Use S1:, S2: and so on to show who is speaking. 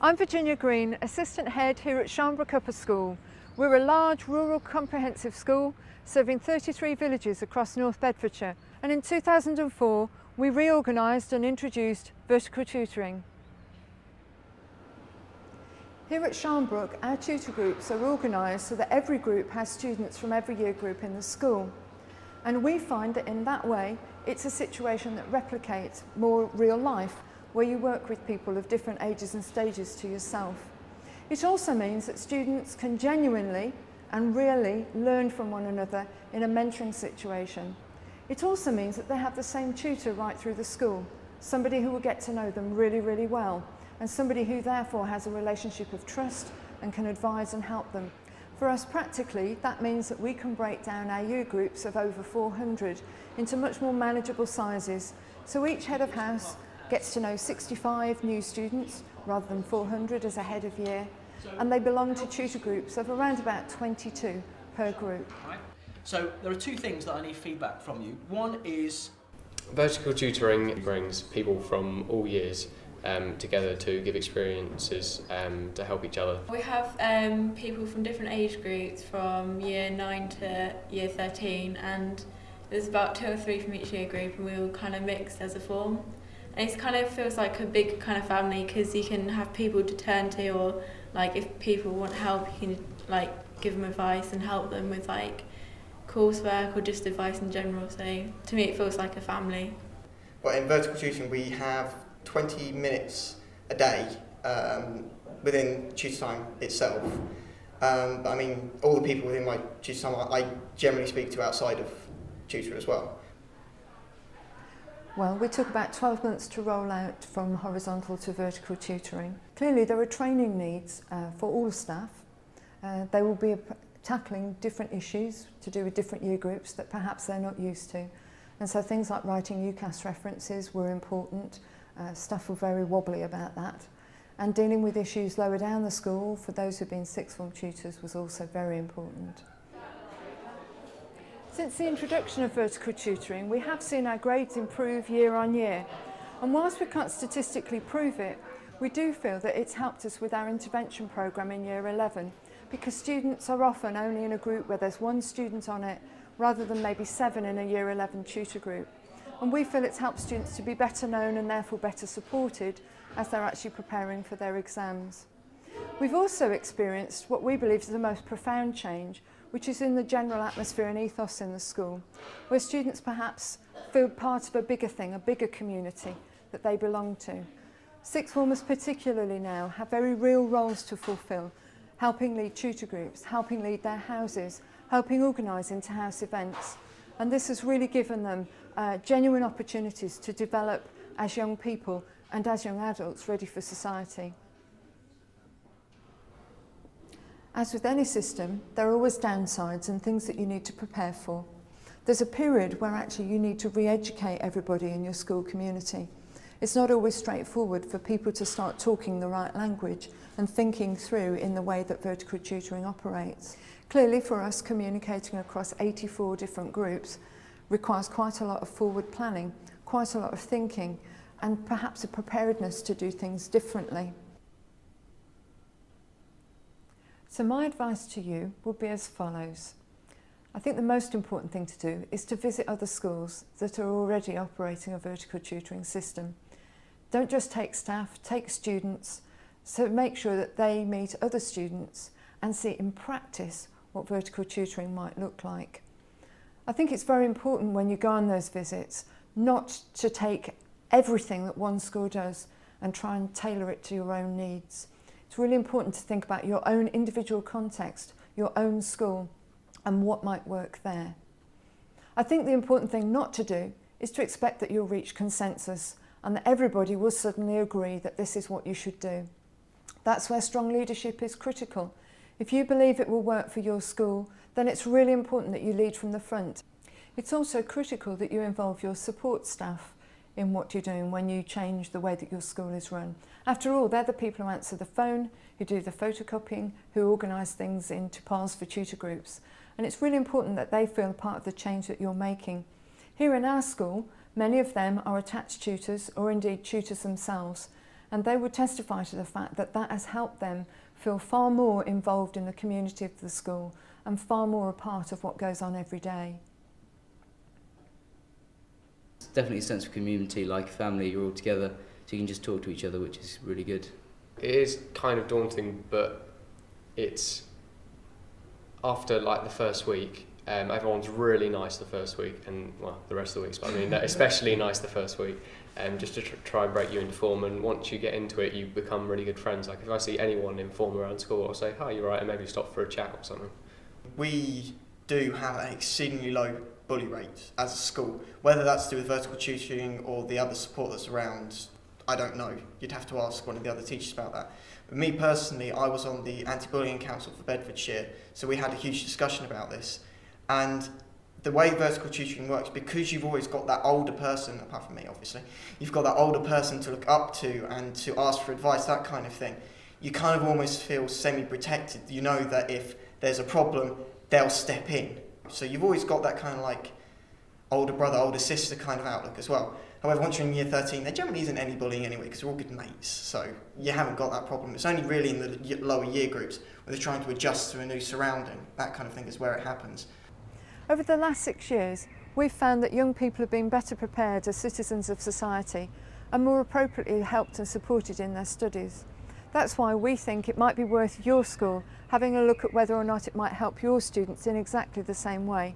S1: I'm Virginia Green, Assistant Head here at Sharnbrook Upper School. We're a large rural comprehensive school serving 33 villages across North Bedfordshire, and in 2004 we reorganised and introduced vertical tutoring. Here at Sharnbrook, our tutor groups are organised so that every group has students from every year group in the school. And we find that in that way, it's a situation that replicates more real life, where you work with people of different ages and stages to yourself. It also means that students can genuinely and really learn from one another in a mentoring situation. It also means that they have the same tutor right through the school, somebody who will get to know them really, really well, and somebody who therefore has a relationship of trust and can advise and help them. For us practically, that means that we can break down our year groups of over 400 into much more manageable sizes. So each head of house gets to know 65 new students rather than 400 as a head of year, and they belong to tutor groups of around about 22 per group.
S2: So there are two things that I need feedback from you. One is
S3: vertical tutoring brings people from all years together to give experiences to help each other.
S4: We have people from different age groups from year 9 to year 13, and there's about 2 or 3 from each year group, and we all kind of mixed as a form. And it kind of feels like a big kind of family, because you can have people to turn to, or like if people want help, you can like give them advice and help them with like coursework or just advice in general. So to me it feels like a family.
S5: Well, in vertical tutoring we have 20 minutes a day within tutor time itself. But I mean, all the people within my tutor time I generally speak to outside of tutor as well.
S1: Well, we took about 12 months to roll out from horizontal to vertical tutoring. Clearly there are training needs for all staff. They will be tackling different issues to do with different year groups that perhaps they're not used to. And so things like writing UCAS references were important. Staff were very wobbly about that. And dealing with issues lower down the school for those who've been sixth form tutors was also very important. Since the introduction of vertical tutoring, we have seen our grades improve year on year. And whilst we can't statistically prove it, we do feel that it's helped us with our intervention programme in year 11, because students are often only in a group where there's 1 student on it, rather than maybe 7 in a year 11 tutor group. And we feel it's helped students to be better known and therefore better supported as they're actually preparing for their exams. We've also experienced what we believe is the most profound change, which is in the general atmosphere and ethos in the school, where students perhaps feel part of a bigger thing, a bigger community that they belong to. Sixth formers particularly now have very real roles to fulfil, helping lead tutor groups, helping lead their houses, helping organise inter-house events. And this has really given them genuine opportunities to develop as young people and as young adults ready for society. As with any system, there are always downsides and things that you need to prepare for. There's a period where actually you need to re-educate everybody in your school community. It's not always straightforward for people to start talking the right language and thinking through in the way that vertical tutoring operates. Clearly for us, communicating across 84 different groups requires quite a lot of forward planning, quite a lot of thinking, and perhaps a preparedness to do things differently. So my advice to you would be as follows. I think the most important thing to do is to visit other schools that are already operating a vertical tutoring system. Don't just take staff, take students, so make sure that they meet other students and see in practice what vertical tutoring might look like. I think it's very important when you go on those visits not to take everything that one school does and try and tailor it to your own needs. It's really important to think about your own individual context, your own school, and what might work there. I think the important thing not to do is to expect that you'll reach consensus and that everybody will suddenly agree that this is what you should do. That's where strong leadership is critical. If you believe it will work for your school, then it's really important that you lead from the front. It's also critical that you involve your support staff in what you're doing when you change the way that your school is run. After all, they're the people who answer the phone, who do the photocopying, who organise things into piles for tutor groups. And it's really important that they feel part of the change that you're making. Here in our school, Many of them are attached tutors or indeed tutors themselves, and they would testify to the fact that that has helped them feel far more involved in the community of the school and far more a part of what goes on every day.
S6: It's definitely a sense of community, like family, you're all together, so you can just talk to each other, which is really good.
S3: It is kind of daunting, but it's after like the first week, everyone's really nice the first week, and well, the rest of the weeks, but I mean, especially nice the first week, just to try and break you into form. And once you get into it, you become really good friends. Like if I see anyone in form around school, I'll say, "Hi, you're right," and maybe stop for a chat or something.
S5: We do have an exceedingly low bully rate as a school. Whether that's to do with vertical tutoring or the other support that's around, I don't know. You'd have to ask one of the other teachers about that. But me personally, I was on the Anti-Bullying Council for Bedfordshire, so we had a huge discussion about this. And the way vertical tutoring works, because you've always got that older person, apart from me obviously, you've got that older person to look up to and to ask for advice, that kind of thing, you kind of almost feel semi-protected. You know that if there's a problem, they'll step in. So you've always got that kind of like older brother, older sister kind of outlook as well. However, once you're in year 13, there generally isn't any bullying anyway, because we're all good mates, so you haven't got that problem. It's only really in the lower year groups where they're trying to adjust to a new surrounding. That kind of thing is where it happens.
S1: Over the last 6 years, we've found that young people have been better prepared as citizens of society and more appropriately helped and supported in their studies. That's why we think it might be worth your school having a look at whether or not it might help your students in exactly the same way.